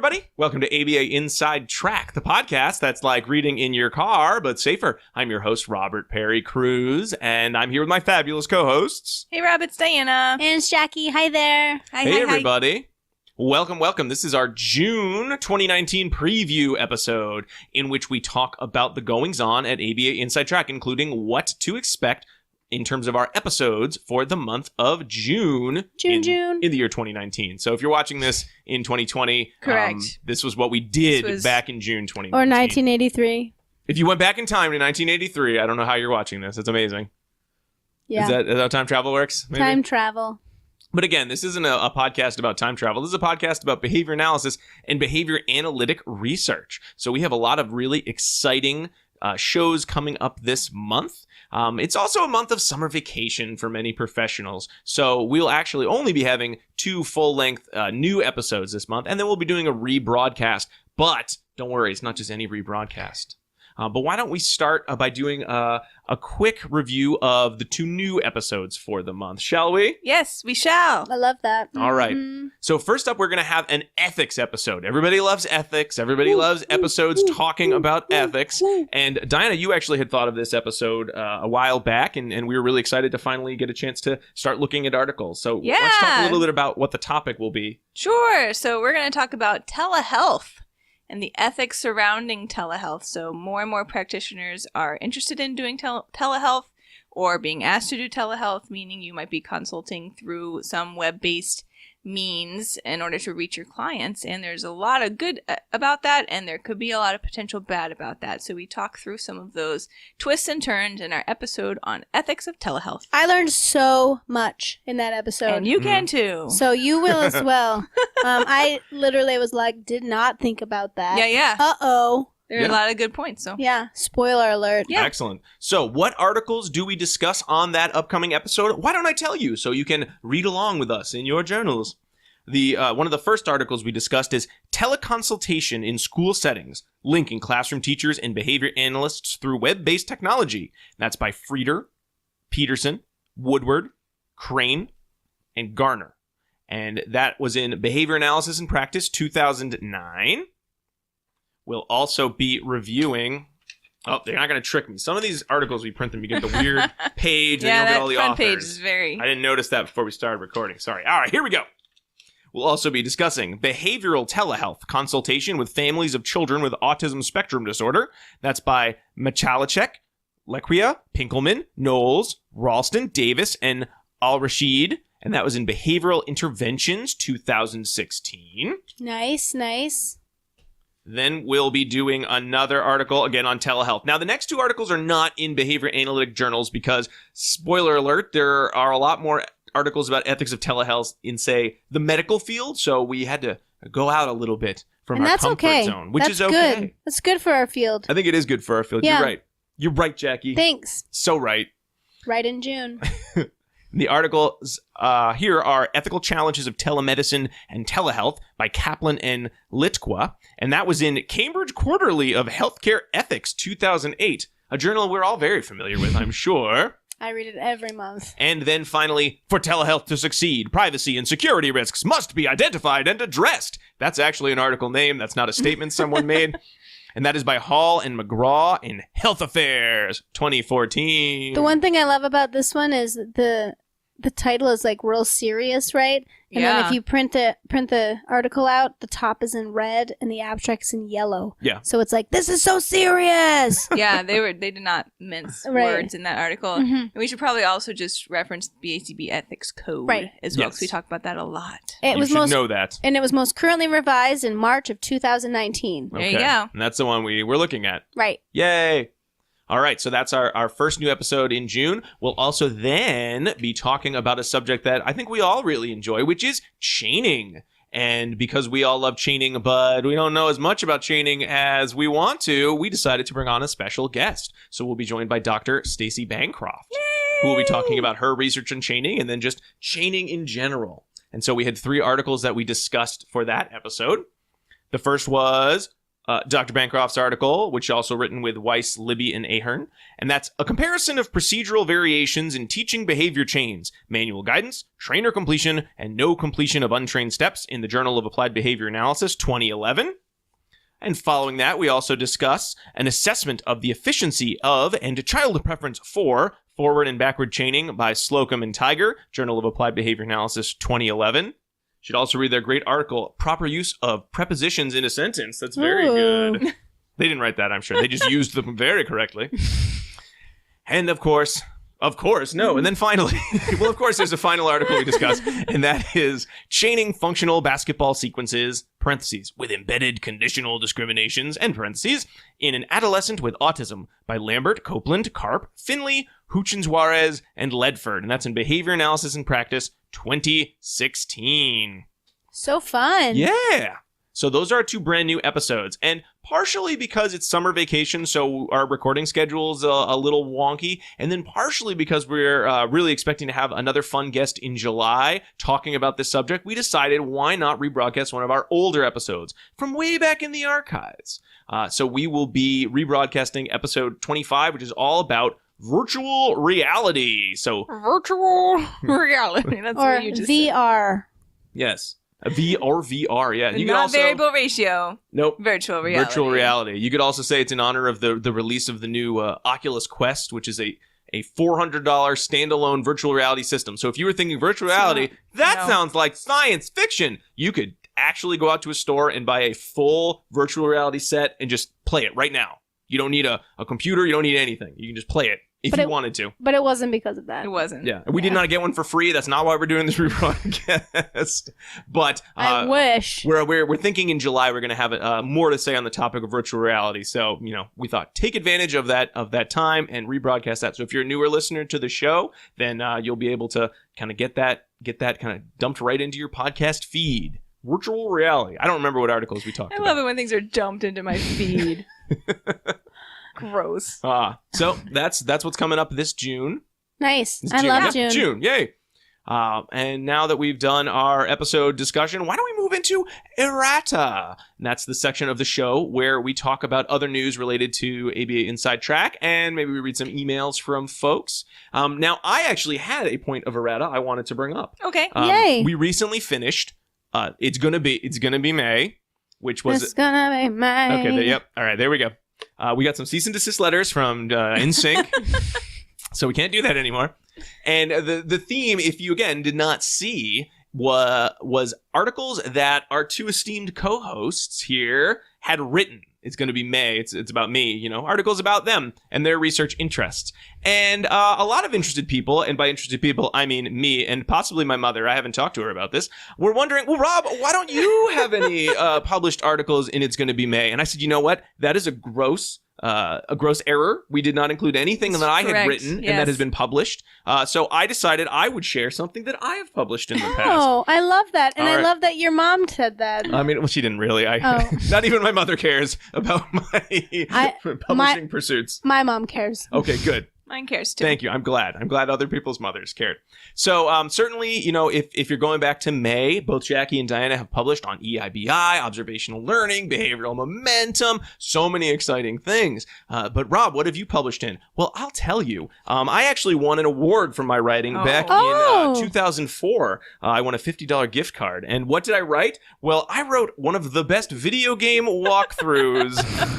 everybody. Welcome to ABA Inside Track, the podcast that's like reading in your car, but safer. I'm your host, Robert Perry Cruz, and I'm here with my fabulous co-hosts. Hey, Rob, it's Diana. And it's Jackie. Hi there. Hey, everybody. Welcome. This is our June 2019 preview episode in which we talk about the goings-on at ABA Inside Track, including what to expect in terms of our episodes for the month of June. In the year 2019. So if you're watching this in 2020, correct. This was what we did back in June 2019. Or 1983. If you went back in time to 1983, I don't know how you're watching this. It's amazing. Yeah. Is that how time travel works? Maybe? Time travel. But again, this isn't a podcast about time travel. This is a podcast about behavior analysis and behavior analytic research. So we have a lot of really exciting shows coming up this month. It's also a month of summer vacation for many professionals. So we'll actually only be having 2 full-length new episodes this month, and then we'll be doing a rebroadcast. But don't worry, it's not just any rebroadcast. But why don't we start by doing a quick review of the 2 new episodes for the month, shall we? Yes, we shall. I love that. All right. So first up, we're going to have an ethics episode. Everybody loves ethics. Everybody loves episodes talking about ethics. And Diana, you actually had thought of this episode a while back, and we were really excited to finally get a chance to start looking at articles. So let's talk a little bit about what the topic will be. Sure. So we're going to talk about telehealth and the ethics surrounding telehealth. So more and more practitioners are interested in doing telehealth or being asked to do telehealth, meaning you might be consulting through some web-based means in order to reach your clients. And there's a lot of good about that, and there could be a lot of potential bad about that. So we talk through some of those twists and turns in our episode on ethics of telehealth. I learned so much in that episode. And you can too. So you will as well. I literally was like, did not think about that. Yeah. Uh-oh. There are a lot of good points. So yeah, spoiler alert. Yeah. Excellent. So what articles do we discuss on that upcoming episode? Why don't I tell you so you can read along with us in your journals? One of the first articles we discussed is Teleconsultation in School Settings, Linking Classroom Teachers and Behavior Analysts Through Web-Based Technology. That's by Frieder, Peterson, Woodward, Crane, and Garner. And that was in Behavior Analysis and Practice 2009. We'll also be reviewing... Oh, they're not going to trick me. Some of these articles, we print them, you get the weird page, and you don't get all the front authors. page is very... I didn't notice that before we started recording. Sorry. All right, here we go. We'll also be discussing behavioral telehealth consultation with families of children with autism spectrum disorder. That's by Machalicek, Lequia, Pinkelman, Knowles, Raulston, Davis, and Alresheed. And that was in Behavioral Interventions 2016. Nice. Then we'll be doing another article, again, on telehealth. Now, the next 2 articles are not in behavior analytic journals because, spoiler alert, there are a lot more articles about ethics of telehealth in, say, the medical field. So we had to go out a little bit from our comfort zone, which is okay. Good. That's good for our field. I think it is good for our field. Yeah. You're right. You're right, Jackie. Thanks. So right. Right in June. The articles here are Ethical Challenges of Telemedicine and Telehealth by Kaplan and Lequia. And that was in Cambridge Quarterly of Healthcare Ethics 2008, a journal we're all very familiar with, I'm sure. I read it every month. And then finally, for telehealth to succeed, privacy and security risks must be identified and addressed. That's actually an article name. That's not a statement someone made. And that is by Hall and McGraw in Health Affairs 2014. The one thing I love about this one is the title is like real serious, right? And then if you print the article out, the top is in red and the abstract is in yellow. Yeah. So it's like, this is so serious. Yeah, they did not mince words in that article. Mm-hmm. And we should probably also just reference the BACB Ethics Code as well, because we talk about that a lot. You should know that. And it was most currently revised in March of 2019. There you go. And that's the one we're looking at. Right. Yay. All right, so that's our first new episode in June. We'll also then be talking about a subject that I think we all really enjoy, which is chaining. And because we all love chaining, but we don't know as much about chaining as we want to, we decided to bring on a special guest. So we'll be joined by Dr. Stacie Bancroft, who will be talking about her research on chaining and then just chaining in general. And so we had 3 articles that we discussed for that episode. The first was Dr. Bancroft's article, which is also written with Weiss, Libby, and Ahern. And that's a comparison of procedural variations in teaching behavior chains, manual guidance, trainer completion, and no completion of untrained steps in the Journal of Applied Behavior Analysis 2011. And following that, we also discuss an assessment of the efficiency of and child preference for forward and backward chaining by Slocum and Tiger, Journal of Applied Behavior Analysis 2011. Should also read their great article, Proper Use of Prepositions in a Sentence. That's very good. They didn't write that, I'm sure. They just used them very correctly. And of course, no. And then finally, well, of course, there's a final article we discussed, and that is Chaining Functional Basketball Sequences, parentheses, with Embedded Conditional Discriminations, end parentheses, in an Adolescent with Autism by Lambert, Copeland, Karp, Finley, Hutchins-Juarez, and Ledford. And that's in Behavior Analysis and Practice 2016. So fun. Yeah. So those are our 2 brand new episodes. And partially because it's summer vacation, so our recording schedule's a little wonky. And then partially because we're really expecting to have another fun guest in July talking about this subject, we decided why not rebroadcast one of our older episodes from way back in the archives. So we will be rebroadcasting episode 25, which is all about virtual reality. So virtual reality. That's or what you just VR. said. Yes. VR, yeah. You could Not also, variable ratio. Nope. Virtual reality. Virtual reality. You could also say it's in honor of the release of the new Oculus Quest, which is a $400 standalone virtual reality system. So if you were thinking virtual reality, sounds like science fiction. You could actually go out to a store and buy a full virtual reality set and just play it right now. You don't need a computer. You don't need anything. You can just play it. If you wanted to. But it wasn't because of that. It wasn't. Yeah. We did not get one for free. That's not why we're doing this rebroadcast. But I wish. We're thinking in July we're going to have more to say on the topic of virtual reality. So, we thought take advantage of that time and rebroadcast that. So if you're a newer listener to the show, then you'll be able to kind of get that kind of dumped right into your podcast feed. Virtual reality. I don't remember what articles we talked about. I love it when things are dumped into my feed. Gross. So that's what's coming up this June. Nice. This I love June. June, yay. And now that we've done our episode discussion, why don't we move into Errata? And that's the section of the show where we talk about other news related to ABA Inside Track, and maybe we read some emails from folks. Now, I actually had a point of Errata I wanted to bring up. Okay. Yay. We recently finished. It's gonna be May, which was it's gonna be May. Okay. Yep. All right. There we go. We got some cease and desist letters from NSYNC, so we can't do that anymore. And the theme, if you again did not see, was articles that our 2 esteemed co-hosts here had written. It's going to be May. It's about me, articles about them and their research interests. And a lot of interested people, and by interested people, I mean me and possibly my mother, I haven't talked to her about this, we're wondering, well, Rob, why don't you have any published articles in It's Going to Be May? And I said, you know what? That is a gross error. We did not include anything that I had written and that has been published. So I decided I would share something that I have published in the past. Oh, I love that. And All I right. love that your mom said that. I mean, well, she didn't really. Not even my mother cares about my publishing pursuits. My mom cares. Okay, good. Mine cares too. Thank you. I'm glad other people's mothers cared. So certainly, if you're going back to May, both Jackie and Diana have published on EIBI, observational learning, behavioral momentum, so many exciting things. But Rob, what have you published in? Well, I'll tell you. I actually won an award for my writing back in 2004. I won a $50 gift card. And what did I write? Well, I wrote one of the best video game walkthroughs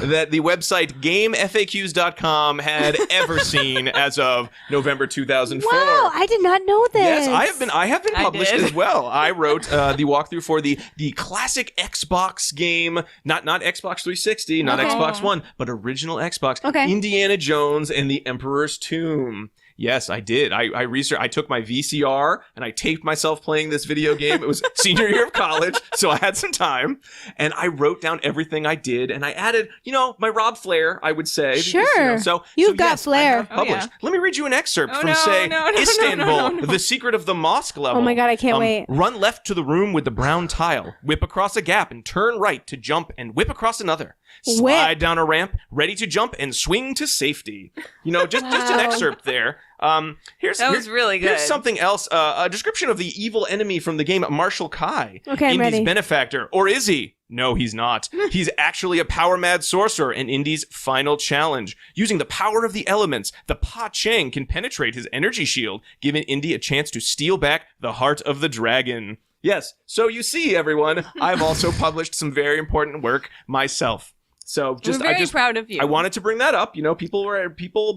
that the website GameFAQs.com had ever seen as of November 2004. Wow, I did not know this. Yes, I have been published as well. I wrote the walkthrough for the classic Xbox game, not Xbox 360, not Xbox One, but original Xbox. Okay. Indiana Jones and the Emperor's Tomb. Yes, I did. I took my VCR and I taped myself playing this video game. It was senior year of college, so I had some time. And I wrote down everything I did, and I added, my Rob flair, I would say. Sure. Because, You've got yes, flair. I have published. Let me read you an excerpt from, no, Istanbul, The Secret of the Mosque Level. Oh my God, I can't wait. Run left to the room with the brown tile. Whip across a gap and turn right to jump and whip across another. Slide down a ramp, ready to jump and swing to safety. Just an excerpt there. That was really good. Here's something else. A description of the evil enemy from the game, Marshall Kai. Okay, I'm Indy's ready. benefactor. Or is he? No, he's not. He's actually a power-mad sorcerer in Indy's final challenge. Using the power of the elements, the Pa Cheng can penetrate his energy shield, giving Indy a chance to steal back the heart of the dragon. Yes, so you see, everyone, I've also published some very important work myself. So We're very proud of you. I wanted to bring that up. People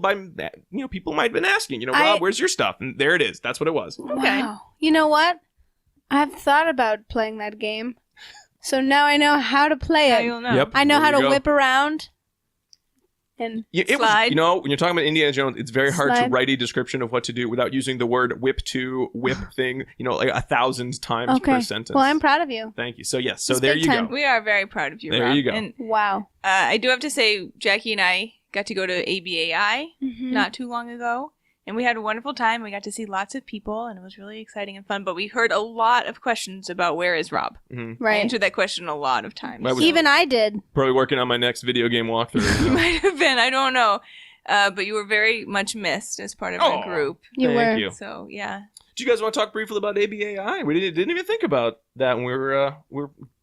might have been asking, Rob, where's your stuff? And there it is. That's what it was. Okay. Wow. You know what? I've thought about playing that game. So now I know how to play Now it. you'll know. Yep. I know There how you to go. whip around. And It Slide. was, when you're talking about Indiana Jones, it's very hard to Slide. write a description of what to do without using the word whip thing, like 1,000 times per sentence. Well, I'm proud of you. Thank you. So, yes. So It's there big you time. go. We are very proud of you, There Rob. you go. And Wow. I do have to say, Jackie and I got to go to ABAI Mhm. not too long ago. And we had a wonderful time. We got to see lots of people, and it was really exciting and fun. But we heard a lot of questions about where is Rob. Mhm. I Right. answered that question a lot of times. That was- Even I did. Probably working on my next video game walkthrough. You might have been. I don't know. But you were very much missed as part of our group. You Thank were. you. So, yeah. Do you guys want to talk briefly about ABAI? We didn't even think about that when we were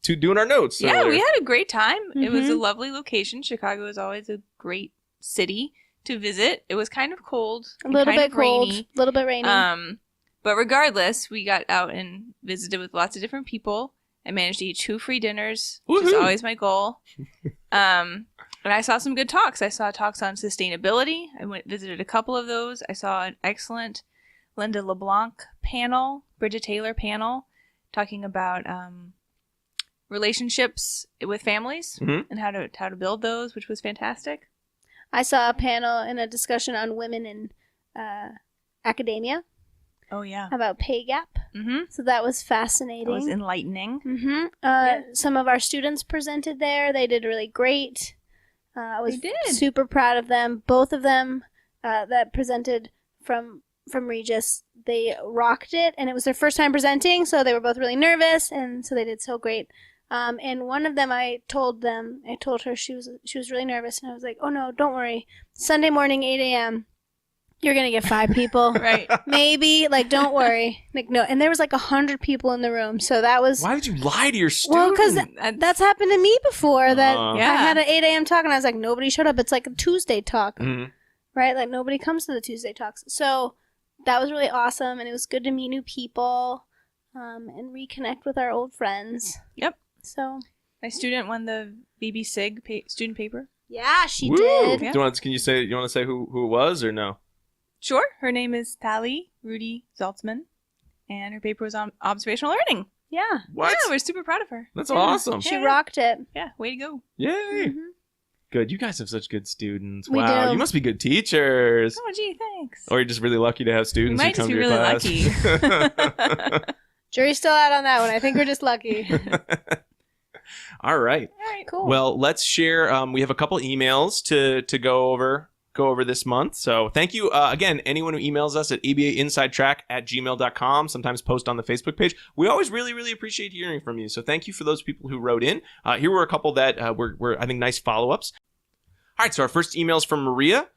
doing our notes. Yeah, earlier. we had a great time. It was a Mhm. lovely location. Chicago is always a great city to visit. It was kind of cold. A little kind bit of cold. rainy. A little bit rainy. But regardless, we got out and visited with lots of different people. I managed to eat 2 free dinners, which is Woohoo! always my goal. And I saw some good talks. I saw talks on sustainability. I visited a couple of those. I saw an excellent Linda LeBlanc panel, Bridget Taylor panel, talking about relationships with families Mhm. and how to build those, which was fantastic. I saw a panel and a discussion on women in academia Oh yeah. about pay gap. Mm-hmm. So that was That fascinating. was enlightening. Mm-hmm. Yeah. Some of our students presented there. They did really great. I was They did. super proud of them. Both of them that presented from Regis, they rocked it, and it was their first time presenting, so they were both really nervous, and so they did so great. And one of them, I told her she was really nervous, and I was like, oh no, don't worry. Sunday morning, 8 a.m. You're gonna get 5 people. Right. Maybe, don't worry. No, and there was 100 people in the room, so that was... Why would you lie to your Well, students? because that's happened to me before, that Yeah. I had an 8 a.m. talk, and I was like, nobody showed up. It's like a Tuesday talk, Mhm. right? Nobody comes to the Tuesday talks. So that was really awesome, and it was good to meet new people and reconnect with our old friends. Yep. So... My student won the BB Sig student paper. Yeah, she Woo! did. Yeah. You want to say who it was or no? Sure. Her name is Tali Rudy Zaltzman, and her paper was on observational learning. Yeah. What? Yeah, we're super proud of her. That's Yeah. awesome. She Yeah. rocked it. Yeah, way to go. Yay. Mhm. Good. You guys have such good students. We Wow. do. You must be good teachers. Oh, gee, thanks. Or you're just really lucky to have students We might who come just to be your really class. Jury's still out on that one. I think we're just lucky. All right. All right. Cool. Well, let's share. We have a couple emails to go over this month. So thank you again, anyone who emails us at abainsidetrack@gmail.com. Sometimes post on the Facebook page. We always really, really appreciate hearing from you. So thank you for those people who wrote in. Here were a couple that were I think, nice follow-ups. All right, so our first email is from Maria.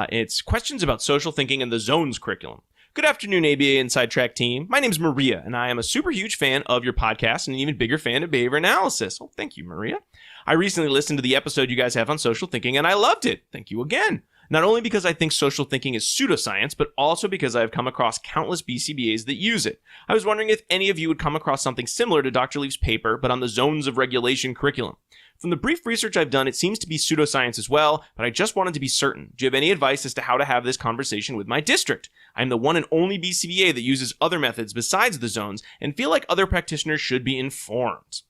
It's questions about social thinking and the Zones curriculum. Good afternoon, ABA Inside Track team. My name is Maria, and I am a super huge fan of your podcast and an even bigger fan of behavior analysis. Oh, thank you, Maria. I recently listened to the episode you guys have on social thinking, and I loved it. Thank you again. Not only because I think social thinking is pseudoscience, but also because I have come across countless BCBAs that use it. I was wondering if any of you would come across something similar to Dr. Leaf's paper, but on the zones of regulation curriculum. From the brief research I've done, it seems to be pseudoscience as well, but I just wanted to be certain. Do you have any advice as to how to have this conversation with my district? I am the one and only BCBA that uses other methods besides the zones, and feel like other practitioners should be informed.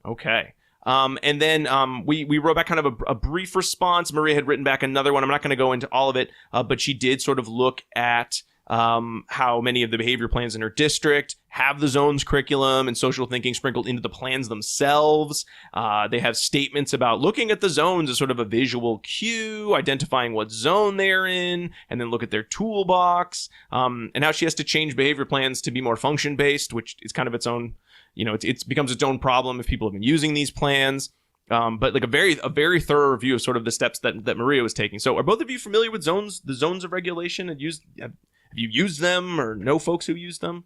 Okay. And then we wrote back kind of a brief response. Maria had written back another one. I'm not going to go into all of it, but she did sort of look at how many of the behavior plans in her district have the zones curriculum and social thinking sprinkled into the plans themselves. They have statements about looking at the zones as sort of a visual cue, identifying what zone they're in, and then look at their toolbox, and how she has to change behavior plans to be more function-based, which is kind of its own, it becomes its own problem if people have been using these plans. But like a very thorough review of sort of the steps that Maria was taking. So are both of you familiar with zones, the zones of regulation, and have you used them or know folks who use them?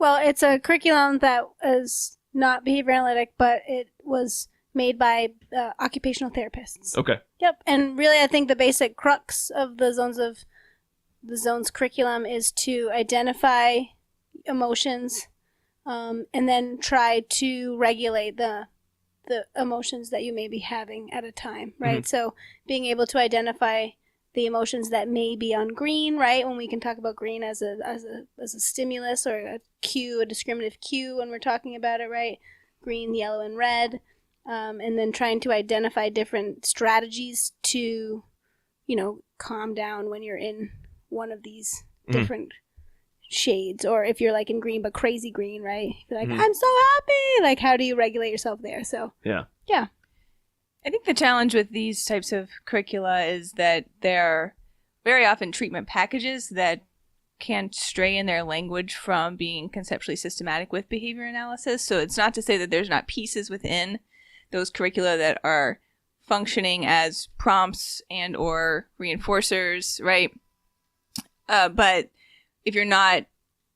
Well, it's a curriculum that is not behavior analytic, but it was made by occupational therapists. Okay. Yep. And really, I think the basic crux of the zones curriculum is to identify emotions and then try to regulate the emotions that you may be having at a time, right? Mm-hmm. So being able to identify the emotions that may be on green, right? When we can talk about green as a stimulus or a cue, a discriminative cue when we're talking about it, right? Green, yellow, and red. And then trying to identify different strategies to, calm down when you're in one of these different shades. Or if you're like in green, but crazy green, right? You're like, I'm so happy. Like, how do you regulate yourself there? So, yeah. I think the challenge with these types of curricula is that they're very often treatment packages that can stray in their language from being conceptually systematic with behavior analysis. So it's not to say that there's not pieces within those curricula that are functioning as prompts and or reinforcers, right? But if you're not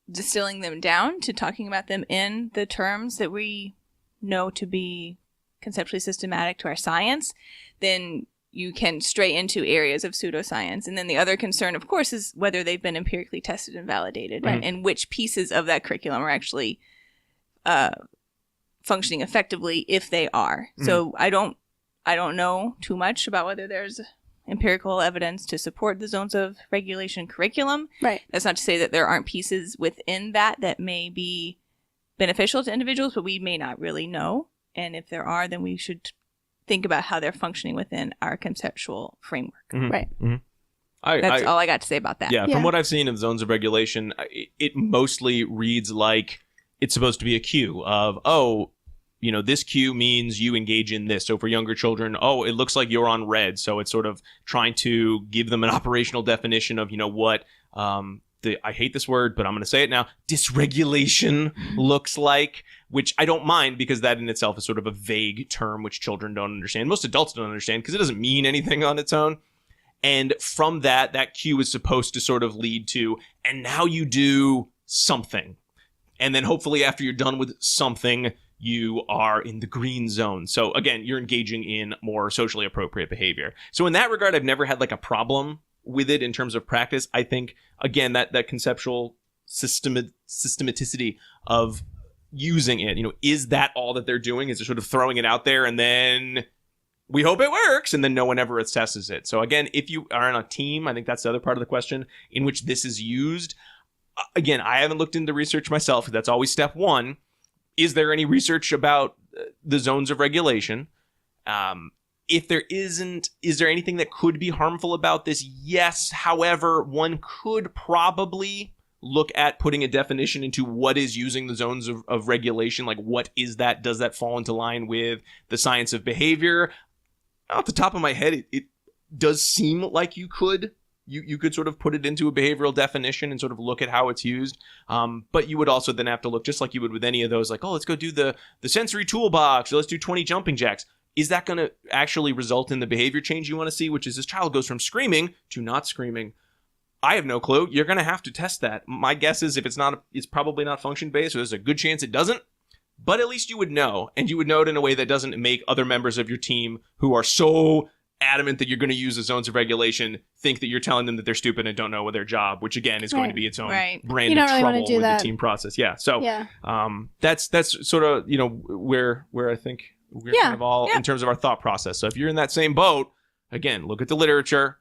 distilling them down to talking about them in the terms that we know to be conceptually systematic to our science, then you can stray into areas of pseudoscience. And then the other concern, of course, is whether they've been empirically tested and validated, right? And which pieces of that curriculum are actually functioning effectively if they are. So I don't know too much about whether there's empirical evidence to support the zones of regulation curriculum. Right. That's not to say that there aren't pieces within that may be beneficial to individuals, but we may not really know. And if there are, then we should think about how they're functioning within our conceptual framework. Right. That's all I got to say about that. Yeah, from what I've seen of zones of regulation, it mostly reads like it's supposed to be a cue of, this cue means you engage in this. So for younger children, it looks like you're on red. So it's sort of trying to give them an operational definition of, what I hate this word, but I'm going to say it now, dysregulation looks like, which I don't mind because that in itself is sort of a vague term which children don't understand. Most adults don't understand because it doesn't mean anything on its own. And from that cue is supposed to sort of lead to, and now you do something. And then hopefully after you're done with something, you are in the green zone. So again, you're engaging in more socially appropriate behavior. So in that regard, I've never had like a problem with it in terms of practice. I think, again, that conceptual systematicity of using it, is that all that they're doing? Is it sort of throwing it out there and then we hope it works and then no one ever assesses it? So again, if you are on a team, I think that's the other part of the question in which this is used. Again, I haven't looked into research myself. That's always step one. Is there any research about the zones of regulation? If there isn't, is there anything that could be harmful about this? Yes. However, one could probably look at putting a definition into what is using the zones of regulation. Like, what is that? Does that fall into line with the science of behavior? Off the top of my head, it does seem like you could. You could sort of put it into a behavioral definition and sort of look at how it's used. But you would also then have to look, just like you would with any of those, like, let's go do the sensory toolbox, or let's do 20 jumping jacks. Is that going to actually result in the behavior change you want to see, which is this child goes from screaming to not screaming? I have no clue. You're going to have to test that. My guess is if it's probably not function-based, so there's a good chance it doesn't. But at least you would know, and you would know it in a way that doesn't make other members of your team who are so adamant that you're going to use the zones of regulation think that you're telling them that they're stupid and don't know their job, which again is going to be its own brand of trouble with the team process. Yeah. So that's sort of, where I think we're kind of all in terms of our thought process. So if you're in that same boat, again, look at the literature.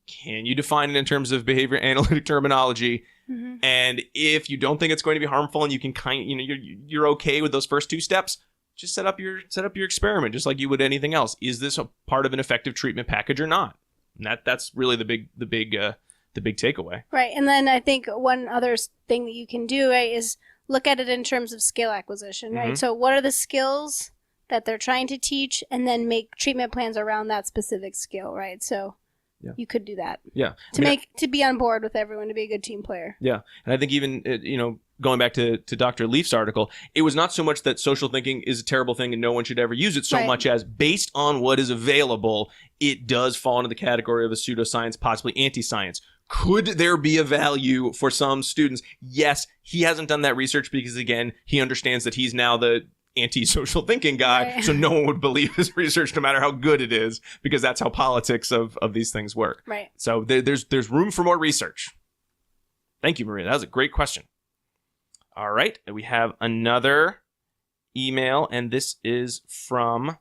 Can you define it in terms of behavior analytic terminology? Mm-hmm. And if you don't think it's going to be harmful and you can you're okay with those first two steps, just set up your experiment just like you would anything else. Is this a part of an effective treatment package or not? And that's really the big takeaway. Right. And then I think one other thing that you can do, right, is look at it in terms of skill acquisition, right? Mm-hmm. So what are the skills that they're trying to teach, and then make treatment plans around that specific skill, right? So you could do that. Yeah. To be on board with everyone, to be a good team player. Yeah. And I think even, going back to Dr. Leaf's article, it was not so much that social thinking is a terrible thing and no one should ever use it, so much as based on what is available, it does fall into the category of a pseudoscience, possibly anti-science. Could there be a value for some students? Yes, he hasn't done that research because, again, he understands that he's now the anti-social thinking guy, so no one would believe his research no matter how good it is, because that's how politics of these things work. Right. So there's room for more research. Thank you, Maria. That was a great question. All right. We have another email, and this is from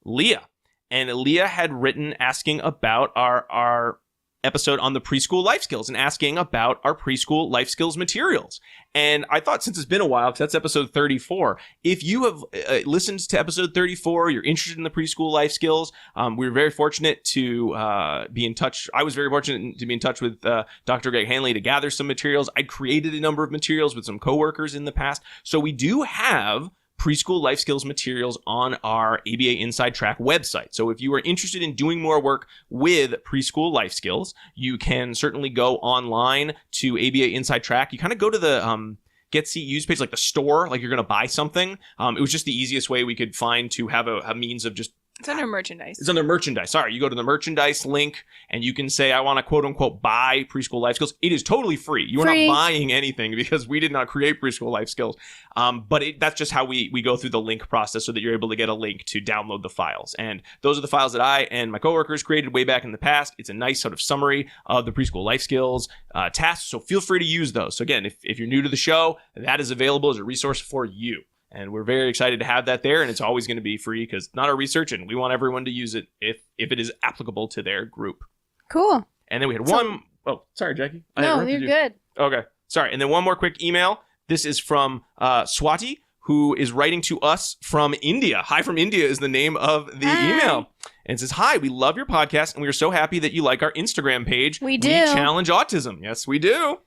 Leah. And Leah had written asking about our episode on the preschool life skills and asking about our preschool life skills materials. And I thought, since it's been a while, because that's episode 34, if you have listened to episode 34, you're interested in the preschool life skills, we were very fortunate to be in touch. I was very fortunate to be in touch with Dr. Greg Hanley to gather some materials. I created a number of materials with some coworkers in the past. So we do have preschool life skills materials on our ABA Inside Track website. So if you are interested in doing more work with preschool life skills, you can certainly go online to ABA Inside Track. You kind of go to the Get Seat Use page, like the store, like you're going to buy something. It was just the easiest way we could find to have a means of just... It's under merchandise. It's under merchandise. Sorry, you go to the merchandise link and you can say, I want to quote unquote buy preschool life skills. It is totally free. You are not buying anything because we did not create preschool life skills. But that's just how we go through the link process so that you're able to get a link to download the files. And those are the files that I and my coworkers created way back in the past. It's a nice sort of summary of the preschool life skills tasks. So feel free to use those. So again, if you're new to the show, that is available as a resource for you. And we're very excited to have that there, and it's always going to be free because it's not our research, and we want everyone to use it if it is applicable to their group. Cool. And then we had one... Oh, sorry, Jackie. No, you're good. Okay. Sorry. And then one more quick email. This is from Swati, who is writing to us from India. Hi from India is the name of the email. And it says, hi, we love your podcast, and we are so happy that you like our Instagram page. We do. We challenge autism. Yes, we do.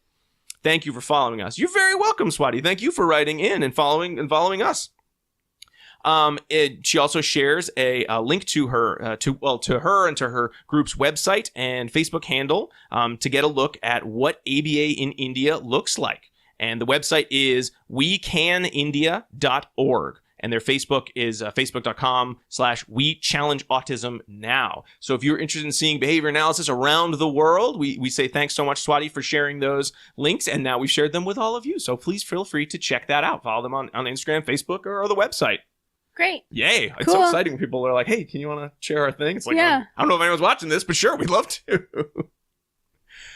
Thank you for following us. You're very welcome, Swati. Thank you for writing in and following us. She also shares a link to her to her and to her group's website and Facebook handle to get a look at what ABA in India looks like. And the website is wecanindia.org. And their Facebook is facebook.com/WeChallengeAutismNow. So if you're interested in seeing behavior analysis around the world, we say thanks so much, Swati, for sharing those links. And now we've shared them with all of you. So please feel free to check that out. Follow them on Instagram, Facebook, or the website. Great. Yay. Cool. It's so exciting when people are like, hey, can you want to share our thing? It's like, I don't know if anyone's watching this, but sure, we'd love to.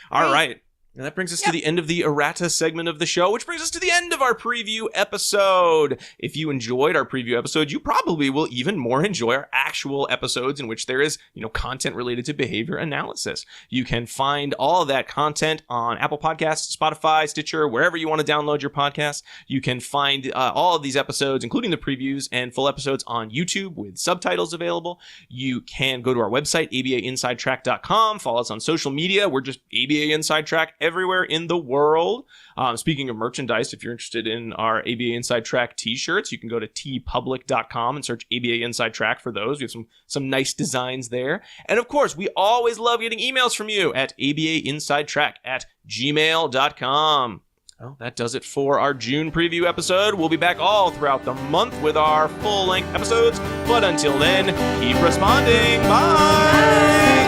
All right. And that brings us to the end of the Errata segment of the show, which brings us to the end of our preview episode. If you enjoyed our preview episode, you probably will even more enjoy our actual episodes in which there is, content related to behavior analysis. You can find all of that content on Apple Podcasts, Spotify, Stitcher, wherever you want to download your podcasts. You can find all of these episodes, including the previews and full episodes, on YouTube with subtitles available. You can go to our website, abainsidetrack.com. Follow us on social media. We're just ABA Inside Track everywhere in the world. Speaking of merchandise, if you're interested in our ABA Inside Track t-shirts, you can go to tpublic.com and search ABA Inside Track for those. We have some nice designs there. And of course, we always love getting emails from you at abainsidetrack@gmail.com. Well, that does it for our June preview episode. We'll be back all throughout the month with our full-length episodes. But until then, keep responding. Bye! Bye.